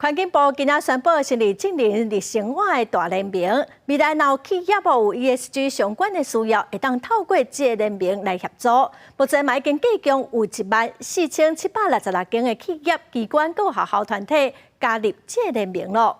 环境部今仔宣布成立净零日生活的大联盟，未来若有企业有 ESG 相关的需要，会当透过这个联盟来协助。目前已经计共有14766间的企业、机关、各学校团体加入这个联盟咯。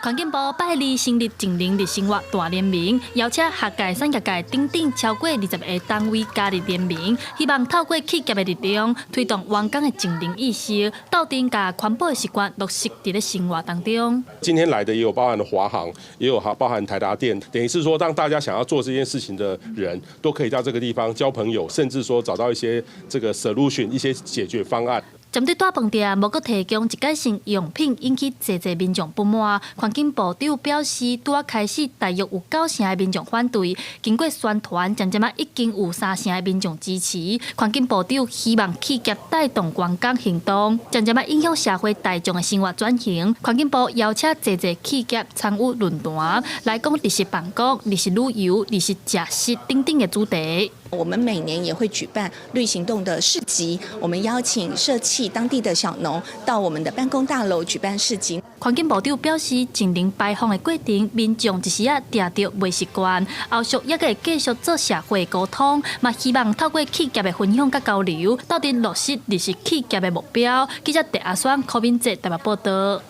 环境部拜二成立净零日生活大联盟，邀请学界、产业界等超过20个单位加入联盟，希望透过企业的力量，推动员工的净零意识，斗阵把环保的习惯落实在生活当中。今天来的也有包含了华航，也有包含台达电，等于是说，让大家想要做这件事情的人都可以到这个地方交朋友，甚至说找到一些这个 solution 一些解决方案。 针对大饭店无阁提供一届性用品，引起侪民众不满。环境部长表示，拄啊开始，大约有9成的民众反对。经过宣传，渐渐已经有3成的民众支持。环境部长希望企业带动员工行动，渐渐影响社会大众的生活转型。环境部邀请侪企业参与论坛，来讲日式办公、日式旅游、日式食食等的主题。 我们每年也会举办绿行动的市集，我们邀请社企当地的小农到我们的办公大楼举办市集。环境部长表示，净零排放的过程，民众一时定着未习惯，后续也会继续做社会沟通，嘛希望透过企业的分享甲交流，斗阵落实日式企业的目标。记者戴阿双、柯敏哲台北报道。